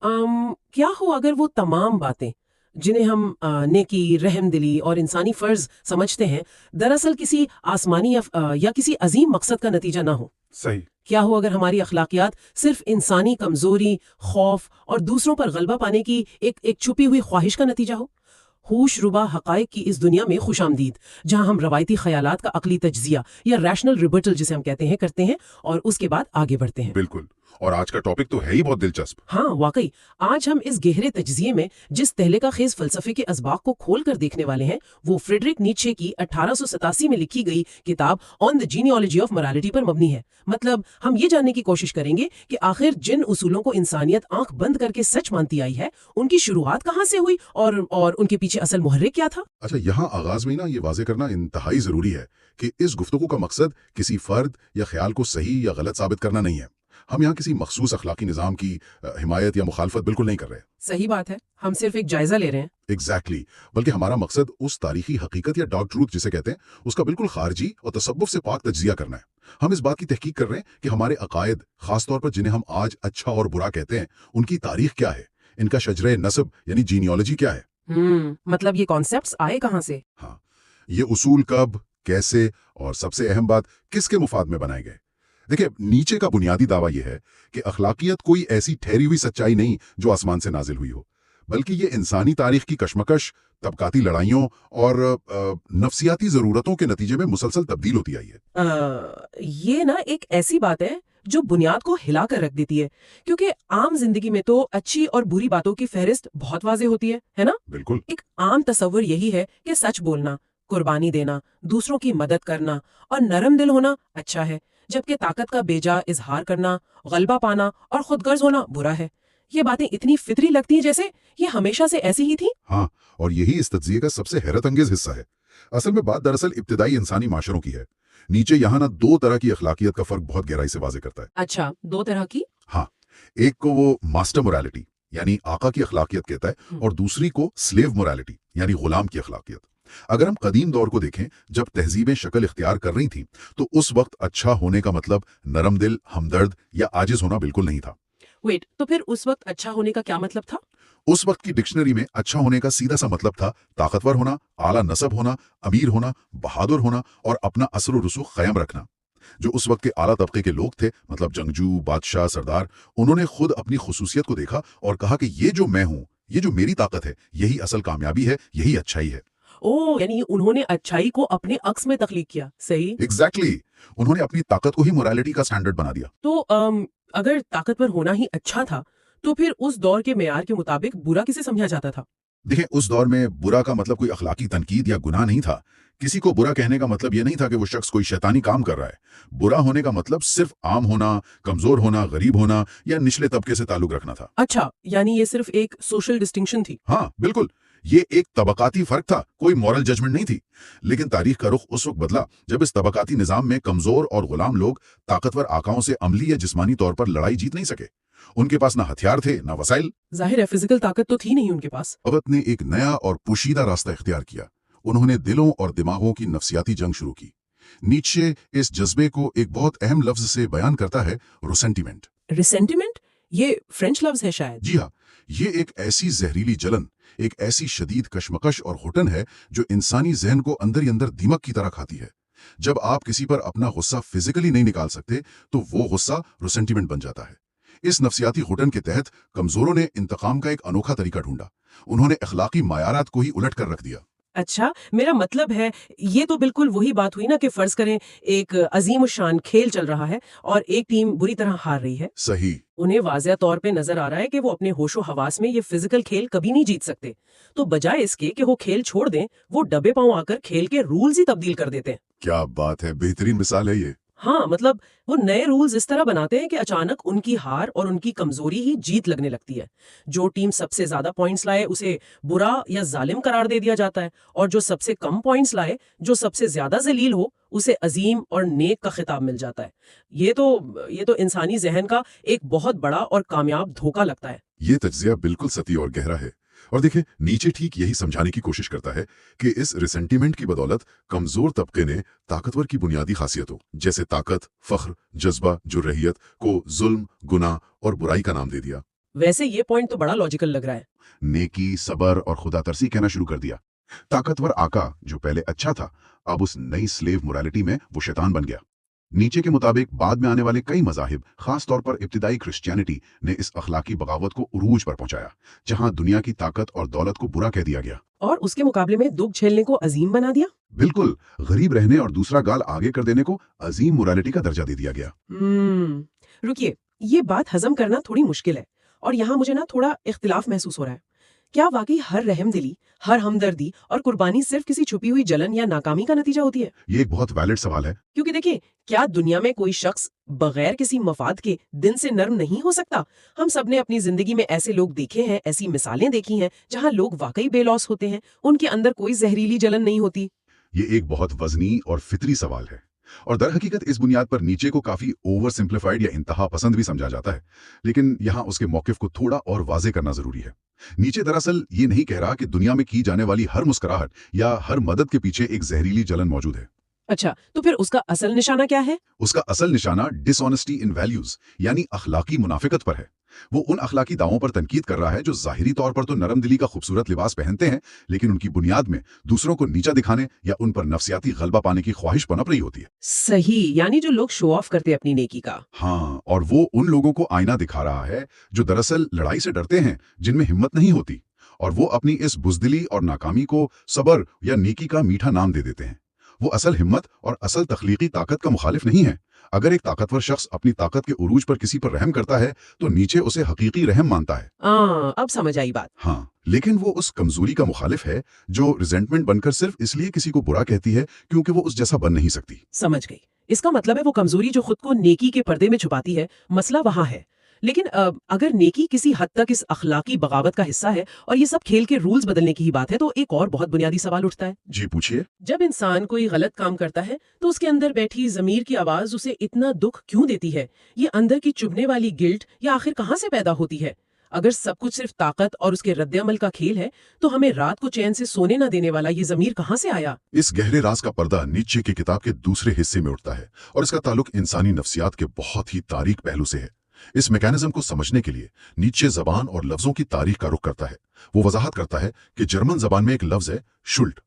क्या हो अगर वो तमाम बातें जिन्हें हम नेकी, रहम दिली और इंसानी फर्ज समझते हैं, दरअसल किसी आसमानी या किसी अजीम मकसद का नतीजा ना हो? सही। क्या हो अगर हमारी अखलाकियात सिर्फ इंसानी कमजोरी, खौफ और दूसरों पर गलबा पाने की एक छुपी हुई ख्वाहिश का नतीजा हो? होश रुबा हकायक की इस दुनिया में खुशामदीद, जहां हम रवायती ख्यालात का अकली तज्जिया या रैशनल रिबटल जिसे हम कहते हैं करते हैं और उसके बाद आगे बढ़ते हैं। बिल्कुल, और आज का टॉपिक तो है ही बहुत दिलचस्प। हाँ वाकई, आज हम इस गहरे तज्जिए में जिस तहलका खेज फलसफे के असबाक को खोल कर देखने वाले हैं, वो फ्रेडरिक नीत्शे की 1887 में लिखी गई किताब on the genealogy of morality पर मबनी है। मतलब हम ये जानने की कोशिश करेंगे कि आखिर जिन उसूलों को इंसानियत आंख बंद करके सच मानती आई है, उनकी शुरुआत कहाँ से हुई और उनके पीछे असल मुहर्रिक क्या था। अच्छा, यहाँ आगाज में ना ये वाजे करना इंतहाई जरूरी है कि इस गुफ्तगू का मकसद किसी फर्द या ख्याल को सही या गलत साबित करना नहीं है। हम यहाँ किसी मखसूस अखलाकी निज़ाम की हिमायत या मुखालफत बिल्कुल नहीं कर रहे। सही बात है, हम सिर्फ एक जायजा ले रहे हैं। एग्जैक्टली, बल्कि हमारा मकसद उस तारीखी हकीकत या डार्क ट्रूथ जिसे कहते हैं, उसका बिल्कुल खारजी और तसव्वुफ से पाक तज्जिया करना है। हम इस बात की तहकीक कर रहे हैं कि हमारे अकायद, खासतौर पर जिन्हें हम आज अच्छा और बुरा कहते हैं, उनकी तारीख क्या है, इनका शजरे नस्ब यानी जीनियोलॉजी क्या है। मतलब ये कॉन्सेप्ट्स आए कहाँ से? हाँ, ये उसूल कब, कैसे और सबसे अहम बात किसके मुफाद में बनाए गए। देखिए, नीचे का बुनियादी दावा यह है कि अखलाकियत कोई ऐसी ठहरी हुई सच्चाई नहीं जो आसमान से नाजिल हुई हो, बल्कि ये इंसानी तारीख की कशमकश, तबकाती लड़ाइयों और नफ्सियाती जरूरतों के नतीजे में मुसलसल तब्दील होती आई है। ये ना एक ऐसी बात है जो बुनियाद को हिला कर रख देती है, क्योंकि आम जिंदगी में तो अच्छी और बुरी बातों की फहरिस्त बहुत वाज़ेह होती है ना? बिल्कुल। एक आम तस्वर यही है कि सच बोलना, कुर्बानी देना, दूसरों की मदद करना और नरम दिल होना अच्छा है, जबकि ताकत का बेजा इजहार करना, गलबा पाना और खुदगर्ज होना बुरा है। ये बातें इतनी फितरी लगती हैं जैसे ये हमेशा से ऐसी ही थी। हाँ, और यही इस तज्जिए का सबसे हैरत अंगेज हिस्सा है। असल में बात दरअसल इब्तिदाई इंसानी माशरों की है। नीचे यहाँ ना दो तरह की अखलाकियत का फर्क बहुत गहराई से वाजे करता है। अच्छा, दो तरह की? हाँ, एक को वो मास्टर मोरालिटी यानी आका की अखलाकियत कहता है, और दूसरी को स्लेव मोरालिटी यानी गुलाम की अखलाकियत। अगर हम कदीम दौर को देखें, जब तहजीबें शक्ल इख्तियार कर रही थीं, तो उस वक्त अच्छा होने का मतलब नरम दिल, हमदर्द या आजिज होना बिल्कुल नहीं था। वेट, तो फिर उस वक्त अच्छा होने का क्या मतलब था? उस वक्त की डिक्शनरी में अच्छा होने का सीधा सा मतलब था ताकतवर होना, आला नसब होना, अमीर होना, बहादुर होना और अपना असर रसूख कायम रखना। जो उस वक्त के आला तबके के लोग थे, मतलब जंगजू, बादशाह, सरदार, उन्होंने खुद अपनी खुसूसियत को देखा और कहा कि ये जो मैं हूं, ये जो मेरी ताकत है, यही असल कामयाबी है, यही अच्छाई है। ओह, यानी उन्होंने अच्छाई को अपने अक्स में तख्लीक किया। सही। एग्जैक्टली, उन्होंने अपनी ताकत को ही मोरालिटी का स्टैंडर्ड बना दिया। तो अगर ताकतवर होना ही अच्छा था, तो फिर उस दौर के मेयार के मुताबिक बुरा किसे समझा जाता था? देखिए, उस दौर में बुरा का मतलब कोई अखलाकी तनकीद या गुनाह नहीं था। किसी को बुरा कहने का मतलब ये नहीं था कि वो शख्स कोई शैतानी काम कर रहा है। बुरा होने का मतलब सिर्फ आम होना, कमजोर होना, गरीब होना या निचले तबके से ताल्लुक रखना था। अच्छा, यानी ये सिर्फ एक सोशल डिस्टिंक्शन थी। हाँ बिल्कुल, ये एक तबकाती फर्क था, कोई मॉरल जजमेंट नहीं थी। लेकिन तारीख का रुख उस वक्त बदला जब इस तबकाती निजाम में कमजोर और गुलाम लोग ताकतवर आकाओं से अमली या जिस्मानी तौर पर लड़ाई जीत नहीं सके। उनके पास ना हथियार थे, ना वसाइल। जाहिर है फिजिकल ताकत तो थी नहीं उनके पास। वक्त ने एक नया और पोशीदा रास्ता इख्तियार किया। उन्होंने दिलों और दिमागों की नफ्सियाती जंग शुरू की। नीत्शे इस जज्बे को एक बहुत अहम लफ्ज से बयान करता है, रिसेंटिमेंट। रिसेंटिमेंट? ये फ्रेंच लफ्ज है शायद। जी हाँ, ये एक ऐसी जहरीली जलन, एक ऐसी शदीद कशमकश और घुटन है जो इंसानी जहन को अंदर ही अंदर दीमक की तरह खाती है। जब आप किसी पर अपना गुस्सा फिजिकली नहीं निकाल सकते, तो वो गुस्सा रिसेंटिमेंट बन जाता है। इस नफ्सियाती घुटन के तहत कमजोरों ने इंतकाम का एक अनोखा तरीका ढूंढा। उन्होंने अखलाकी मायारात को ही उलट कर रख दिया। अच्छा, मेरा मतलब है, ये तो बिल्कुल वही बात हुई ना कि फर्ज करें एक अजीम शान खेल चल रहा है और एक टीम बुरी तरह हार रही है। सही। उन्हें वाज़ेह तौर पे नजर आ रहा है कि वो अपने होशो हवास में ये फिजिकल खेल कभी नहीं जीत सकते, तो बजाय इसके कि वो खेल छोड़ दें, वो डबे पांव आकर खेल के रूल्स ही तब्दील कर देते हैं। क्या बात है, बेहतरीन मिसाल है ये। हाँ, मतलब वो नए रूल्स इस तरह बनाते हैं कि अचानक उनकी हार और उनकी कमजोरी ही जीत लगने लगती है। जो टीम सबसे ज्यादा पॉइंट्स लाए उसे बुरा या जालिम करार दे दिया जाता है, और जो सबसे कम पॉइंट्स लाए, जो सबसे ज्यादा जलील हो, उसे अजीम और नेक का खिताब मिल जाता है। ये तो इंसानी जहन का एक बहुत बड़ा और कामयाब धोखा लगता है। ये तज्जिया बिल्कुल सती और गहरा है। और देखिए, नीचे ठीक यही समझाने की कोशिश करता है कि इस रिसेंटिमेंट की बदौलत कमजोर तबके ने ताकतवर की बुनियादी खासियतों जैसे ताकत, फख्र, जज्बा, जुर्रहियत को जुल्म, गुनाह और बुराई का नाम दे दिया। वैसे ये पॉइंट तो बड़ा लॉजिकल लग रहा है। नेकी, सबर और खुदा तरसी कहना शुरू कर दिया। ताकतवर आका जो पहले अच्छा था, अब उस नई स्लेव मोरालिटी में वो शैतान बन गया। नीचे के मुताबिक बाद में आने वाले कई मजाहिब, खास तौर पर इब्तिदाई क्रिश्चियनिटी ने इस अखलाकी बगावत को उरूज पर पहुंचाया, जहां दुनिया की ताकत और दौलत को बुरा कह दिया गया। और उसके मुकाबले में दुख झेलने को अजीम बना दिया। बिल्कुल, गरीब रहने और दूसरा गाल आगे कर देने को अजीम मोरालिटी का दर्जा दे दिया गया। रुकिए, ये बात हजम करना थोड़ी मुश्किल है और यहाँ मुझे ना थोड़ा इख्तिलाफ महसूस हो रहा है। क्या वाकई हर रहमदिली, हर हमदर्दी और कुर्बानी सिर्फ किसी छुपी हुई जलन या नाकामी का नतीजा होती है? ये एक बहुत वैलिड सवाल है। क्योंकि देखिए, क्या दुनिया में कोई शख्स बगैर किसी मफाद के दिल से नर्म नहीं हो सकता? हम सब ने अपनी जिंदगी में ऐसे लोग देखे हैं, ऐसी मिसालें देखी हैं जहां लोग वाकई बेलौस होते हैं, उनके अंदर कोई जहरीली जलन नहीं होती। ये एक बहुत वजनी और फितरी सवाल है और दर हकीकत इस बुनियाद पर नीचे को काफी ओवर सिंप्लीफाइड या इंतहा पसंद भी समझा जाता है, लेकिन यहाँ उसके मौकिफ को थोड़ा और वाजे करना जरूरी है। नीचे दरअसल ये नहीं कह रहा कि दुनिया में की जाने वाली हर मुस्कुराहट या हर मदद के पीछे एक जहरीली जलन मौजूद है। अच्छा, तो फिर उसका असल निशाना क्या है? उसका असल निशाना डिसऑनेस्टी इन वैल्यूज यानी अखलाकी मुनाफिकत पर है। वो उन अखलाकी दावों पर तनकीद कर रहा है जो जाहिरी तौर पर तो नरम दिली का खूबसूरत लिबास पहनते हैं, लेकिन उनकी बुनियाद में दूसरों को नीचा दिखाने या उन पर नफसियाती गलबा पाने की ख्वाहिश पनप रही होती है। सही, यानी जो लोग शो ऑफ करते हैं अपनी नेकी का। हाँ, और वो उन लोगों को आईना दिखा रहा है जो दरअसल लड़ाई से डरते हैं, जिनमें हिम्मत नहीं होती, और वो अपनी इस बुजदिली और नाकामी को सबर या नेकी का मीठा नाम दे देते हैं। वो असल हिम्मत और असल तख्लीकी ताकत का मुखालिफ नहीं है। अगर एक ताकतवर शख्स अपनी ताकत के उरूज पर किसी पर रहम करता है तो नीचे उसे हकीकी रहम मानता है। अब समझ आई बात। हाँ, लेकिन वो उस कमजोरी का मुखालिफ है जो रिजेंटमेंट बनकर सिर्फ इसलिए किसी को बुरा कहती है क्योंकि वो उस जैसा बन नहीं सकती। समझ गई। इसका मतलब है वो कमजोरी जो खुद को नेकी के पर्दे में छुपाती है, मसला वहां है। लेकिन अगर नेकी किसी हद तक इस अखलाकी बगावत का हिस्सा है और ये सब खेल के रूल्स बदलने की ही बात है, तो एक और बहुत बुनियादी सवाल उठता है। जी पूछिए। जब इंसान कोई गलत काम करता है तो उसके अंदर बैठी जमीर की आवाज उसे इतना दुख क्यों देती है? ये अंदर की चुभने वाली गिल्ट या आखिर कहाँ से पैदा होती है? अगर सब कुछ सिर्फ ताकत और उसके रद्द-ए-अमल का खेल है, तो हमें रात को चैन से सोने न देने वाला ये जमीर कहाँ से आया? इस गहरे राज का पर्दा नीचे की किताब के दूसरे हिस्से में उठता है और इसका ताल्लुक इंसानी नफ्सियात के बहुत ही तारीक पहलू से है। इस मैकेनिज्म को समझने के लिए नीचे जबान और लफ्जों की तारीख का रुख करता है। वो वजाहत करता है कि जर्मन जबान में एक लफ्ज है शुल्ड।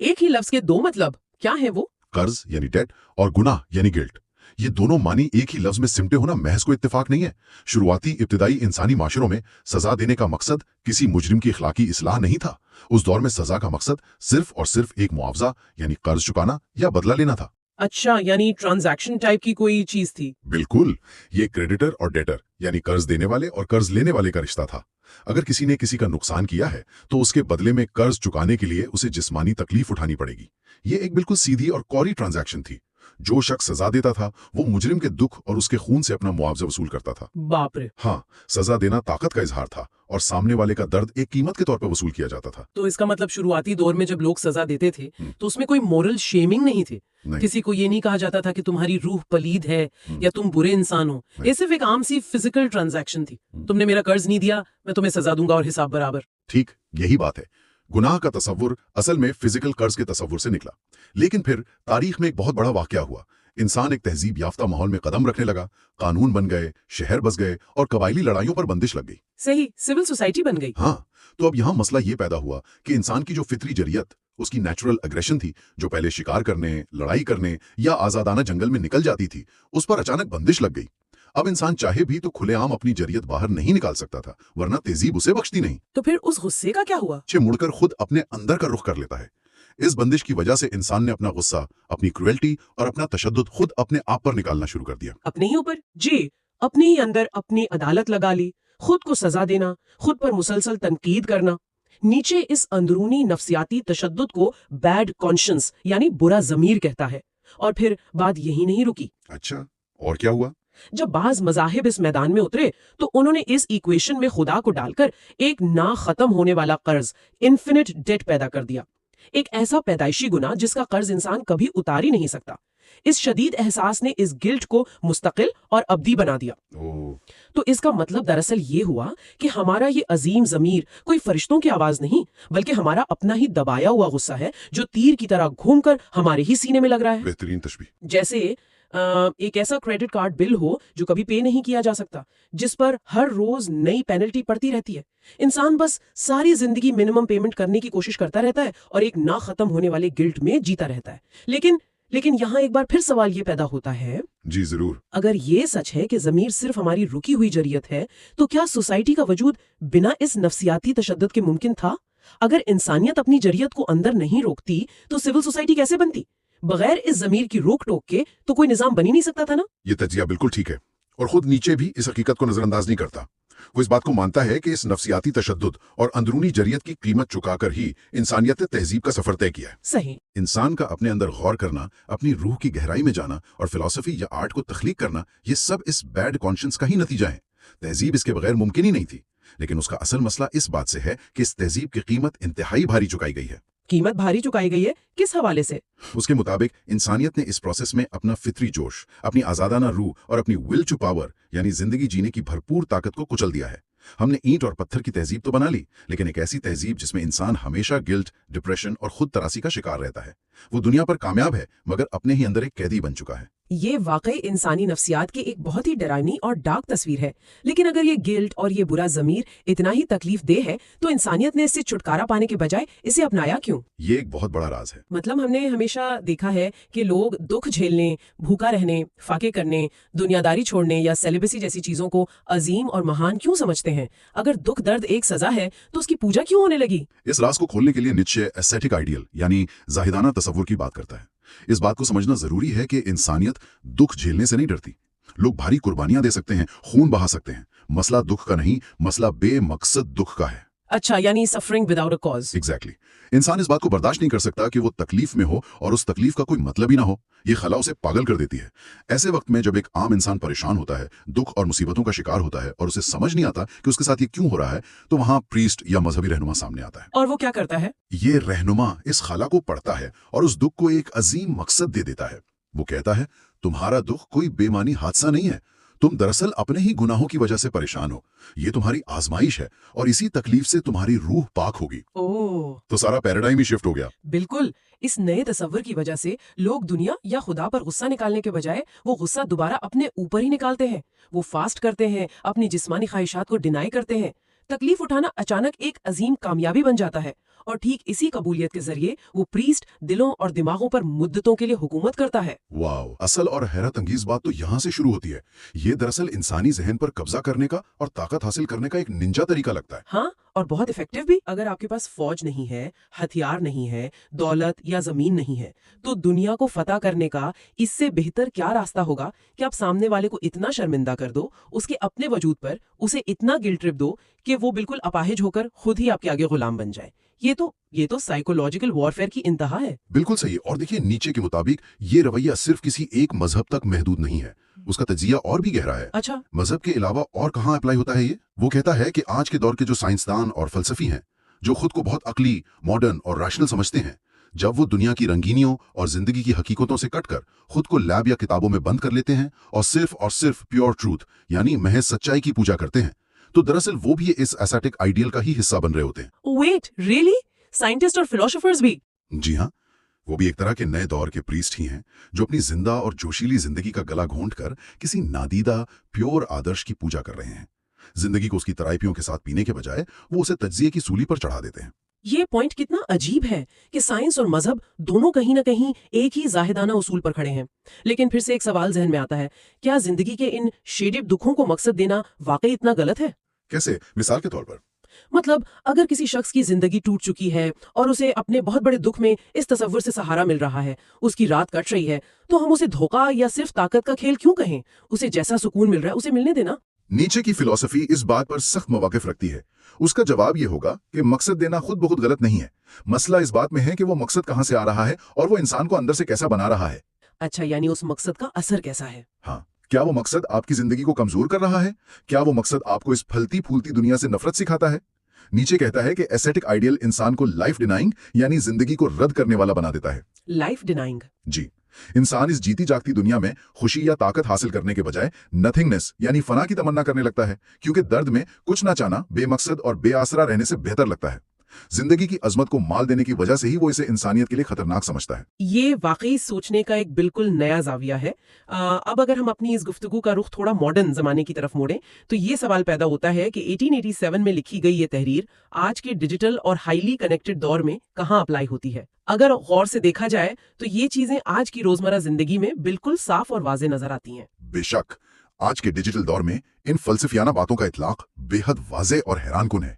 एक ही लफ्ज के दो मतलब क्या है वो? कर्ज यानी डेट और गुनाह यानी गिल्ट। ये दोनों मानी एक ही लफ्ज में सिमटे होना महज को इत्तेफाक नहीं है। शुरुआती इब्तिदाई इंसानी माशरों में सजा देने का मकसद किसी मुजरिम की इखलाकी इस्लाह नहीं था। उस दौर में सजा का मकसद सिर्फ और सिर्फ एक मुआवजा यानी कर्ज चुकाना या बदला लेना था। अच्छा, यानी ट्रांजैक्शन टाइप की कोई चीज थी? बिल्कुल, ये क्रेडिटर और डेटर यानी कर्ज देने वाले और कर्ज लेने वाले का रिश्ता था। अगर किसी ने किसी का नुकसान किया है तो उसके बदले में कर्ज चुकाने के लिए उसे जिस्मानी तकलीफ उठानी पड़ेगी। ये एक बिल्कुल सीधी और कौरी ट्रांजैक्शन थी। जो शख्स सजा देता था वो मुजरिम के दुख और उसके खून से अपना मुआवजा वसूल करता था। बाप रे। हाँ, सजा देना ताकत का इजहार था और सामने वाले का दर्द एक कीमत के तौर पर वसूल किया जाता था। तो इसका मतलब शुरुआती दौर में जब लोग सजा देते थे तो उसमें कोई मोरल शेमिंग नहीं थी। किसी को ये नहीं कहा जाता था कि तुम्हारी रूह पलीद है या तुम बुरे इंसान हो। ये सिर्फ एक आम सी फिजिकल ट्रांजैक्शन थी। तुमने मेरा कर्ज नहीं दिया, मैं तुम्हें सजा दूंगा और हिसाब बराबर। ठीक यही बात है। गुनाह का तसव्वुर असल में फिजिकल कर्ज के तसव्वुर से निकला, लेकिन फिर तारीख में एक बहुत बड़ा वाकया हुआ। इंसान एक तहजीब याफ्ता माहौल में कदम रखने लगा, कानून बन गए, शहर बस गए और कबायली लड़ाइयों पर बंदिश लग गई। सही, सिविल सोसाइटी बन गई। हाँ, तो अब यहाँ मसला ये पैदा हुआ कि इंसान की जो फितरी जरियत, उसकी नेचुरल अग्रेशन थी, जो पहले शिकार करने, लड़ाई करने या आजादाना जंगल में निकल जाती थी, उस पर अचानक बंदिश लग गई। अब इंसान चाहे भी तो खुलेआम अपनी जरियत बाहर नहीं निकाल सकता था, वरना तेजीब उसे बख्शती नहीं। तो फिर उस गुस्से का क्या हुआ? मुड़कर खुद अपने अंदर का रुख कर लेता है। इस बंदिश की वजह से इंसान ने अपना गुस्सा, अपनी क्रुएल्टी और अपना तशद्दुद खुद अपने आप पर निकालना शुरू कर दिया। अपने ही ऊपर? जी, अपने ही अंदर अपनी अदालत लगा ली, खुद को सजा देना, खुद पर मुसलसल तनकीद करना। नीचे इस अंदरूनी नफ्सियाती तशद्दुद को बैड कॉन्शियंस यानी बुरा ज़मीर कहता है। और फिर बात यही नहीं रुकी। अच्छा, और क्या हुआ? जब बाज मज़ाहिब इस मैदान में उतरे तो उन्होंने इस इक्वेशन में खुदा को डालकर एक ना खत्म होने वाला कर्ज, इन्फिनिट डेट पैदा कर दिया। एक ऐसा पैदाइशी गुनाह जिसका कर्ज इंसान कभी उतार ही नहीं सकता। इस शदीद एहसास ने इस गिल्ट को मुस्तकिल और अब्दी बना दिया। तो इसका मतलब दरअसल ये हुआ कि हमारा ये अजीम ज़मीर कोई फरिश्तों की आवाज नहीं, बल्कि हमारा अपना ही दबाया हुआ गुस्सा है जो तीर की तरह घूमकर हमारे ही सीने में लग रहा है। बेहतरीन तशबीह। जैसे एक ऐसा क्रेडिट कार्ड बिल हो जो कभी पे नहीं किया जा सकता, जिस पर हर रोज नई पेनल्टी पड़ती रहती है। इंसान बस सारी जिंदगी मिनिमम पेमेंट करने की कोशिश करता रहता है और एक ना खत्म होने वाले गिल्ट में जीता रहता है। लेकिन यहाँ एक बार फिर सवाल ये पैदा होता है, जी जरूर। अगर ये सच है कि ज़मीर सिर्फ हमारी रुकी हुई जरियत है, तो क्या सोसाइटी का वजूद बिना इस नफ्सियाती तशद्दुद के मुमकिन था? अगर इंसानियत अपनी जरियत को अंदर नहीं रोकती, तो सिविल सोसाइटी कैसे बनती? बगैर इस ज़मीर की रोक टोक के तो कोई निजाम बन ही नहीं सकता था ना। ये तज्जिया बिल्कुल ठीक है, और खुद नीचे भी इस हकीकत को नजरअंदाज नहीं करता। वो इस बात को मानता है कि इस नफ्सियाती तशद्दुद और अंदरूनी जरियत की कीमत चुकाकर ही इंसानियत ने तहजीब का सफर तय किया है। सही। इंसान का अपने अंदर गौर करना, अपनी रूह की गहराई में जाना और फिलॉसफी या आर्ट को तख्लीक करना, ये सब इस बैड कॉन्शियंस का ही नतीजा है। तहजीब इसके बगैर मुमकिन ही नहीं थी। लेकिन उसका असल मसला इस बात से है कि इस तहजीब की कीमत इंतहाई भारी चुकाई गई है। कीमत भारी चुकाई गई है किस हवाले से? उसके मुताबिक इंसानियत ने इस प्रोसेस में अपना फितरी जोश, अपनी आजादाना रूह और अपनी विल टू पावर यानी जिंदगी जीने की भरपूर ताकत को कुचल दिया है। हमने ईंट और पत्थर की तहजीब तो बना ली, लेकिन एक ऐसी तहजीब जिसमें इंसान हमेशा गिल्ट, डिप्रेशन और खुद तरासी का शिकार रहता है। वो दुनिया पर कामयाब है, मगर अपने ही अंदर एक कैदी बन चुका है। ये वाकई इंसानी नफ्सियात की एक बहुत ही डरावनी और डार्क तस्वीर है। लेकिन अगर ये गिल्ट और ये बुरा ज़मीर इतना ही तकलीफ दे है, तो इंसानियत ने इससे छुटकारा पाने के बजाय इसे अपनाया क्यों? ये एक बहुत बड़ा राज है। मतलब हमने हमेशा देखा है कि लोग दुख झेलने, भूखा रहने, फाके करने, दुनियादारी छोड़ने या सेलिबेसी जैसी चीजों को अजीम और महान क्यों समझते हैं? अगर दुख दर्द एक सजा है, तो उसकी पूजा क्यों होने लगी? इस राज को खोलने के लिए नीचे एस्थेटिक आइडियल यानी जाहिदाना तसव्वुर की बात करता है। इस बात को समझना जरूरी है कि इंसानियत दुख झेलने से नहीं डरती। लोग भारी कुर्बानियां दे सकते हैं, खून बहा सकते हैं। मसला दुख का नहीं, मसला बेमकसद दुख का है। अच्छा, यानी suffering without a cause. Exactly. इंसान इस बात को बर्दाश्त नहीं कर सकता कि वो तकलीफ में हो और उस तकलीफ का कोई मतलब ही ना हो। ये खला उसे पागल कर देती है। ऐसे वक्त में जब एक आम इंसान परेशान होता है, दुख और मुसीबतों का शिकार होता है और उसे समझ नहीं आता कि उसके साथ ये क्यों हो रहा है, तो वहां प्रीस्ट या मजहबी रहनुमा सामने आता है। और वो क्या करता है? ये रहनुमा इस खला को पढ़ता है और उस दुख को एक अजीम मकसद दे देता है। वो कहता है, तुम्हारा दुख कोई बेमानी हादसा नहीं है, तुम दरअसल अपने ही गुनाहों की वजह से परेशान हो। ये तुम्हारी आजमाइश है और इसी तकलीफ से तुम्हारी रूह पाक होगी। ओह, तो सारा पैराडाइम ही शिफ्ट हो गया। बिल्कुल। इस नए तस्वर की वजह से लोग दुनिया या खुदा पर गुस्सा निकालने के बजाय वो गुस्सा दोबारा अपने ऊपर ही निकालते हैं। वो फास्ट करते हैं, अपनी जिस्मानी ख्वाहिशात को डिनाई करते हैं। तकलीफ उठाना अचानक एक अजीम कामयाबी बन जाता है और ठीक इसी कबूलियत के जरिए वो प्रीस्ट दिलों और दिमागों पर मुद्दतों के लिए हुकूमत करता है। वाव, असल और हैरत अंगेज बात तो यहाँ से शुरू होती है। ये दरअसल इंसानी जहन पर कब्जा करने का और ताकत हासिल करने का एक निंजा तरीका लगता है। हाँ, और बहुत इफेक्टिव भी। अगर आपके पास फौज नहीं है, हथियार नहीं है, दौलत या जमीन नहीं है, तो दुनिया को फतह करने का इससे बेहतर क्या रास्ता होगा कि आप सामने वाले को इतना शर्मिंदा कर दो, उसके अपने वजूद पर उसे इतना गिल्ट ट्रिप दो कि वो बिल्कुल अपाहिज होकर खुद ही आपके आगे गुलाम बन जाए। ये तो साइकोलॉजिकल वॉरफेयर की इंतहा है। बिल्कुल सही। और देखिए, नीचे के मुताबिक ये रवैया सिर्फ किसी एक मजहब तक महदूद नहीं है, उसका तजिया और भी गहरा है। अच्छा, मजहब के अलावा और कहाँ अप्लाई होता है ये? वो कहता है कि आज के दौर के जो साइंसदान और फलसफी हैं, जो खुद को बहुत अकली, मॉडर्न और रैशनल समझते हैं, जब वो दुनिया की रंगीनियों और जिंदगी की हकीकतों से कटकर खुद को लैब या किताबों में बंद कर लेते हैं और सिर्फ प्योर ट्रूथ यानी महज सच्चाई की पूजा करते हैं, तो दरअसल वो भी इस एस्थेटिक आइडियल का ही हिस्सा बन रहे होते हैं। Wait, really? साइंटिस्ट और फिलोसोफर्स भी? जी हाँ, वो भी एक तरह के नए दौर के प्रीस्ट ही हैं, जो अपनी जिंदा और जोशीली जिंदगी का गला घोंट कर किसी नादीदा प्योर आदर्श की पूजा कर रहे हैं। जिंदगी को उसकी तराइपियों के साथ पीने के बजाय वो उसे तज्जिए की सूली पर चढ़ा देते हैं। ये पॉइंट कितना अजीब है कि साइंस और मजहब दोनों कहीं ना कहीं एक ही जाहिदाना उसूल पर खड़े हैं। लेकिन फिर से एक सवाल जहन में आता है, क्या जिंदगी के इन शेडेड दुखों को मकसद देना वाकई इतना गलत है? कैसे? मिसाल के तौर पर, मतलब अगर किसी शख्स की जिंदगी टूट चुकी है और उसे अपने बहुत बड़े दुख में इस तसव्वुर से सहारा मिल रहा है, उसकी रात कट रही है, तो हम उसे धोखा या सिर्फ ताकत का खेल क्यों कहें? उसे जैसा सुकून मिल रहा है उसे मिलने देना। नीचे की फिलॉसफी इस बात पर सख्त मवाकिफ रखती है। उसका जवाब ये होगा कि मकसद देना खुद बहुत गलत नहीं है। मसला इस बात में है कि वो मकसद कहाँ से आ रहा है और वो इंसान को अंदर से कैसा बना रहा है। अच्छा, यानी उस मकसद का असर कैसा है? हाँ, क्या वो मकसद आपकी जिंदगी को कमजोर कर रहा है? क्या वो मकसद आपको इस फलती फूलती दुनिया से नफरत सिखाता है? नीचे कहता है कि एस्थेटिक आइडियल इंसान को लाइफ डिनाइंग यानी जिंदगी को रद्द करने वाला बना देता है। Life denying? जी, इंसान इस जीती जागती दुनिया में खुशी या ताकत हासिल करने के बजाय नथिंगनेस यानी फना की तमन्ना करने लगता है, क्योंकि दर्द में कुछ ना चाहना बेमकसद और बेआसरा रहने से बेहतर लगता है। जिंदगी की अजमत को माल देने की वजह से ही वो इसे इंसानियत के लिए खतरनाक समझता है। ये वाकई सोचने का एक बिल्कुल नया जाविया है। अब अगर हम अपनी इस गुफ्तगू का रुख थोड़ा मॉडर्न जमाने की तरफ मोड़ें तो ये सवाल पैदा होता है कि 1887 में लिखी गई ये तहरीर आज के डिजिटल और हाईली कनेक्टेड दौर में कहाँ अप्लाई होती है। अगर गौर से देखा जाए तो ये चीजें आज की रोजमर्रा जिंदगी में बिल्कुल साफ और वाजे नजर आती हैं। बेशक आज के डिजिटल दौर में इन फलसफियाना बातों का इतलाक बेहद वाजे और हैरानकुन है।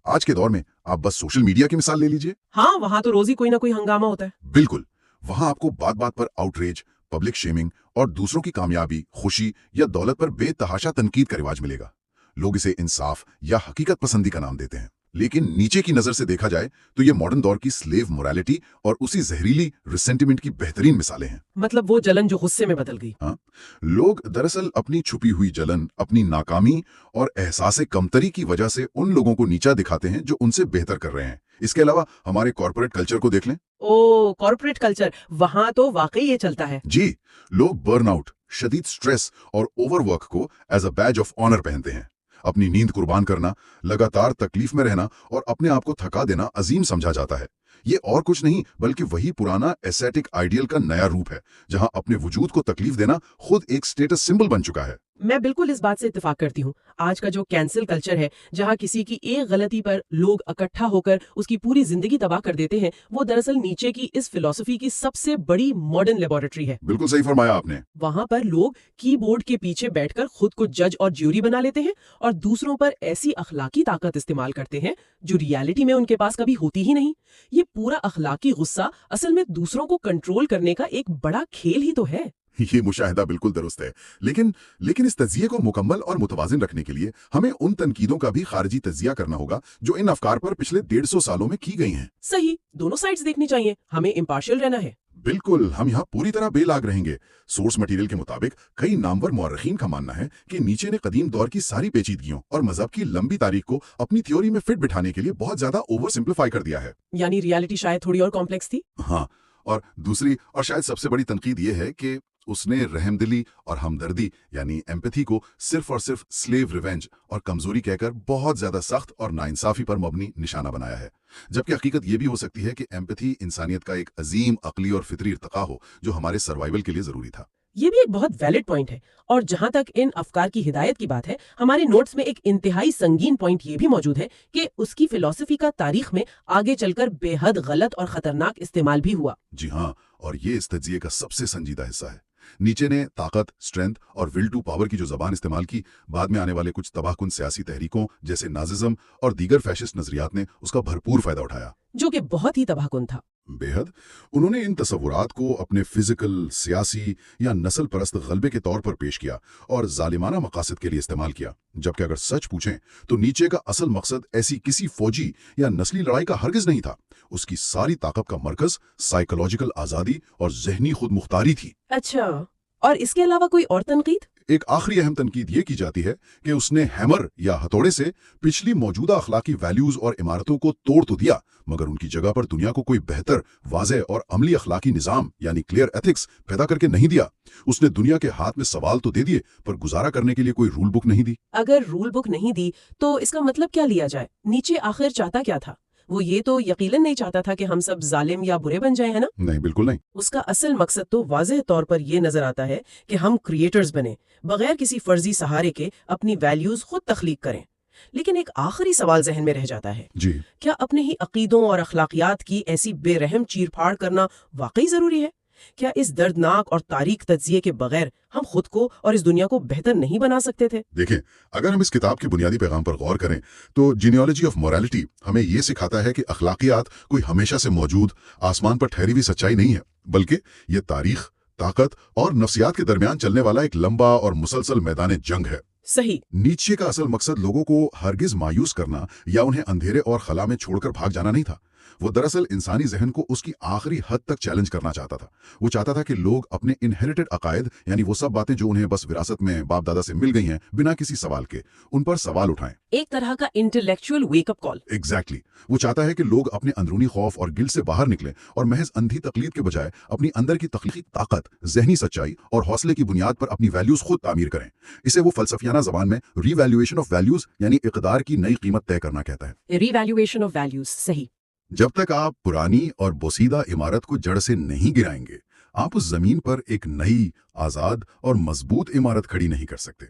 आज के दौर में आप बस सोशल मीडिया की मिसाल ले लीजिए। हाँ, वहां तो रोज ही कोई ना कोई हंगामा होता है। बिल्कुल, वहां आपको बात बात पर आउटरेज, पब्लिक शेमिंग और दूसरों की कामयाबी, खुशी या दौलत पर बेतहाशा तनकीद का रिवाज मिलेगा। लोग इसे इंसाफ या हकीकत पसंदी का नाम देते हैं, लेकिन नीचे की नजर से देखा जाए तो ये मॉडर्न दौर की स्लेव मोरालिटी और उसी जहरीली रिसेंटिमेंट की बेहतरीन मिसालें हैं। मतलब वो जलन जो गुस्से में बदल गई। हाँ, लोग दरअसल अपनी छुपी हुई जलन, अपनी नाकामी और एहसास कमतरी की वजह से उन लोगों को नीचा दिखाते हैं जो उनसे बेहतर कर रहे हैं। इसके अलावा हमारे कॉर्पोरेट कल्चर को देख लें। ओ, कॉर्पोरेट कल्चर, वहां तो वाकई ये चलता है। जी, लोग बर्नआउट, शदीद स्ट्रेस और ओवरवर्क को as a badge of honour पहनते हैं। अपनी नींद कुर्बान करना, लगातार तकलीफ में रहना और अपने आप को थका देना अजीम समझा जाता है। ये और कुछ नहीं बल्कि वही पुराना एस्थेटिक आइडियल का नया रूप है, जहां अपने वजूद को तकलीफ देना खुद एक स्टेटस सिंबल बन चुका है। मैं बिल्कुल इस बात से इत्तेफाक करती हूँ। आज का जो कैंसिल कल्चर है, जहाँ किसी की एक गलती पर लोग इकट्ठा होकर उसकी पूरी जिंदगी तबाह कर देते हैं, वो दरअसल नीचे की इस फिलॉसफी की सबसे बड़ी मॉडर्न लेबोरेटरी है। बिल्कुल सही फरमाया आपने। वहां पर लोग कीबोर्ड के पीछे बैठकर खुद को जज और ज्यूरी बना लेते हैं और दूसरों पर ऐसी अखलाकी ताकत इस्तेमाल करते हैं जो रियलिटी में उनके पास कभी होती ही नहीं। ये पूरा अखलाकी गुस्सा असल में दूसरों को कंट्रोल करने का एक बड़ा खेल ही तो है। ये मुशाहिदा बिल्कुल दुरुस्त है, लेकिन इस तज्जिये को मुकम्मल और मुतवाजिन रखने के लिए हमें उन तनकीदों का भी खारिजी तज्जिया करना होगा जो इन अफकार पर पिछले 150 सालों में की गई हैं। सही, दोनों साइड्स देखनी चाहिए, हमें इम्पार्शियल रहना है। बिल्कुल, हम यहाँ पूरी तरह बेलाग रहेंगे। सोर्स मटेरियल के मुताबिक कई नामवर मौरखीन का मानना है कि नीचे ने कदीम दौर की सारी पेचीदगियों और मजहब की लंबी तारीख को अपनी थ्योरी में फिट बिठाने के लिए बहुत ज्यादा ओवर सिंप्लीफाई कर दिया है। यानी रियलिटी शायद थोड़ी और कॉम्प्लेक्स थी। हाँ, और दूसरी और शायद सबसे बड़ी तनकीद ये है कि उसने रहमदिली और हमदर्दी यानी एम्पैथी को सिर्फ और सिर्फ स्लेव रिवेंज और कमजोरी कहकर बहुत ज्यादा सख्त और नाइंसाफी पर मबनी निशाना बनाया है। जबकि हकीकत ये भी हो सकती है कि एम्पैथी इंसानियत का एक अजीम अक्ली और फितरी इर्तिका हो जो हमारे सर्वाइवल के लिए जरूरी था। ये भी एक बहुत वैलिड पॉइंट है। और जहां तक इन अफकार की हिदायत की बात है, हमारे नोट्स में एक इंतहाई संगीन पॉइंट ये भी मौजूद है कि उसकी फिलॉसफी का तारीख में आगे चलकर बेहद गलत और खतरनाक इस्तेमाल भी हुआ। जी हाँ, और ये इस तज्जिये का सबसे संजीदा हिस्सा है। नीचे ने ताकत, स्ट्रेंथ और विल टू पावर की जो जबान इस्तेमाल की, बाद में आने वाले कुछ तबाहकुन सियासी तहरीकों जैसे नाजिज्म और दीगर फैशिस्ट नजरियात ने उसका भरपूर फायदा उठाया, जो कि बहुत ही तबाहकुन था। बेहद। उन्होंने इन तसव्वुरात को अपने फिजिकल, सियासी या नस्ल परस्त गलबे के तौर पर पेश किया और जालिमाना मकासद के लिए इस्तेमाल किया। जबकि अगर सच पूछें तो नीचे का असल मकसद ऐसी किसी फौजी या नस्ली लड़ाई का हरगिज नहीं था। उसकी सारी ताकत का मरकज साइकोलॉजिकल आजादी और जहनी खुद मुख्तारी थी। अच्छा, और इसके अलावा कोई और तनकीद? एक आखिरी अहम तनकीद ये की जाती है कि उसने हैमर या हथौड़े से पिछली मौजूदा अखलाकी वैल्यूज और इमारतों को तोड़ तो दिया, मगर उनकी जगह पर दुनिया को कोई बेहतर, वाज़ेह और अमली अखलाकी निजाम यानी क्लियर एथिक्स पैदा करके नहीं दिया। उसने दुनिया के हाथ में सवाल तो दे दिए, पर गुजारा करने के लिए कोई रूल बुक नहीं दी। अगर रूल बुक नहीं दी तो इसका मतलब क्या लिया जाए? नीचे आखिर चाहता क्या था? वो ये तो यकीनन नहीं चाहता था कि हम सब जालिम या बुरे बन जाए, है ना? नहीं, बिल्कुल नहीं। उसका असल मकसद तो वाज़ेह तौर पर ये नजर आता है कि हम क्रिएटर्स बने, बगैर किसी फर्जी सहारे के अपनी वैल्यूज खुद तख्लीक करें। लेकिन एक आखिरी सवाल जहन में रह जाता है, जी, क्या अपने ही अकीदों और अखलाकियात की ऐसी बेरहम चीरफाड़ करना वाकई जरूरी है? क्या इस दर्दनाक और तारीख तज्जिये के बगैर हम खुद को और इस दुनिया को बेहतर नहीं बना सकते थे? देखें, अगर हम इस किताब के बुनियादी पैगाम पर गौर करें तो जीनियोलॉजी ऑफ मोरालिटी हमें ये सिखाता है कि अखलाकियात कोई हमेशा से मौजूद आसमान पर ठहरी हुई सच्चाई नहीं है, बल्कि ये तारीख, ताकत और नफ्सियात के दरमियान चलने वाला एक लंबा और मुसलसल मैदान जंग है। सही। नीचे का असल मकसद लोगों को हरगिज मायूस करना या उन्हें अंधेरे और खला में छोड़कर भाग जाना नहीं था, وہ دراصل انسانی ذہن کو اس کی آخری حد تک چیلنج کرنا چاہتا تھا۔ وہ چاہتا تھا کہ لوگ اپنے انہیریٹڈ عقائد، یعنی وہ سب باتیں جو انہیں بس وراثت میں باپ دادا سے مل گئی ہیں بنا کسی سوال کے، ان پر سوال اٹھائیں۔ ایک طرح کا انٹلیکچوئل ویک اپ کال۔ ایگزیکٹلی وہ چاہتا ہے کہ لوگ اپنے اندرونی خوف اور گل سے باہر نکلیں اور محض اندھی تقلید کے بجائے اپنی اندر کی تخلیقی طاقت، ذہنی سچائی اور حوصلے کی بنیاد پر اپنی ویلیوز خود تعمیر کریں۔ اسے وہ فلسفیانہ زبان میں ری ویلیویشن آف ویلیوز یعنی اقدار کی نئی قیمت طے کرنا کہتا ہے۔ ری ویلیویشن آف ویلیوز، صحیح۔ جب تک آپ پرانی اور بوسیدہ عمارت کو جڑ سے نہیں گرائیں گے، آپ اس زمین پر ایک نئی، آزاد اور مضبوط عمارت کھڑی نہیں کر سکتے۔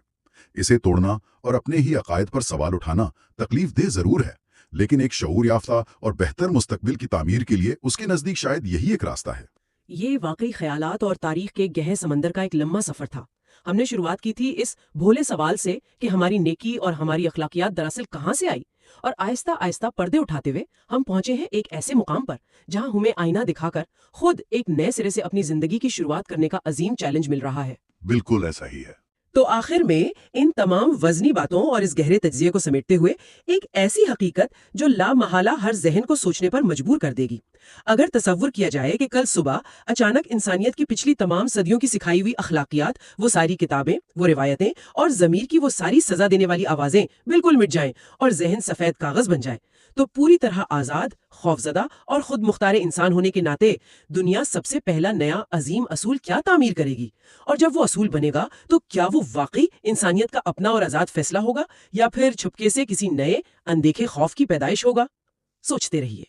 اسے توڑنا اور اپنے ہی عقائد پر سوال اٹھانا تکلیف دہ ضرور ہے، لیکن ایک شعور یافتہ اور بہتر مستقبل کی تعمیر کے لیے اس کے نزدیک شاید یہی ایک راستہ ہے۔ یہ واقعی خیالات اور تاریخ کے گہرے سمندر کا ایک لمبا سفر تھا۔ ہم نے شروعات کی تھی اس بھولے سوال سے کہ ہماری نیکی اور ہماری اخلاقیات دراصل کہاں سے آئی، اور آہستہ آہستہ پردے اٹھاتے ہوئے ہم پہنچے ہیں ایک ایسے مقام پر جہاں ہمیں آئینہ دکھا کر خود ایک نئے سرے سے اپنی زندگی کی شروعات کرنے کا عظیم چیلنج مل رہا ہے۔ بالکل ایسا ہی ہے۔ تو آخر میں ان تمام وزنی باتوں اور اس گہرے تجزیے کو سمیٹتے ہوئے ایک ایسی حقیقت جو لا محالہ ہر ذہن کو سوچنے پر مجبور کر دے گی۔ اگر تصور کیا جائے کہ کل صبح اچانک انسانیت کی پچھلی تمام صدیوں کی سکھائی ہوئی اخلاقیات، وہ ساری کتابیں، وہ روایتیں اور ضمیر کی وہ ساری سزا دینے والی آوازیں بالکل مٹ جائیں اور ذہن سفید کاغذ بن جائے، تو پوری طرح آزاد، خوفزدہ اور خود مختار انسان ہونے کے ناطے دنیا سب سے پہلا نیا عظیم اصول کیا تعمیر کرے گی؟ اور جب وہ اصول بنے گا تو کیا وہ واقعی انسانیت کا اپنا اور آزاد فیصلہ ہوگا، یا پھر چھپکے سے کسی نئے اندیکھے خوف کی پیدائش ہوگا؟ سوچتے رہیے۔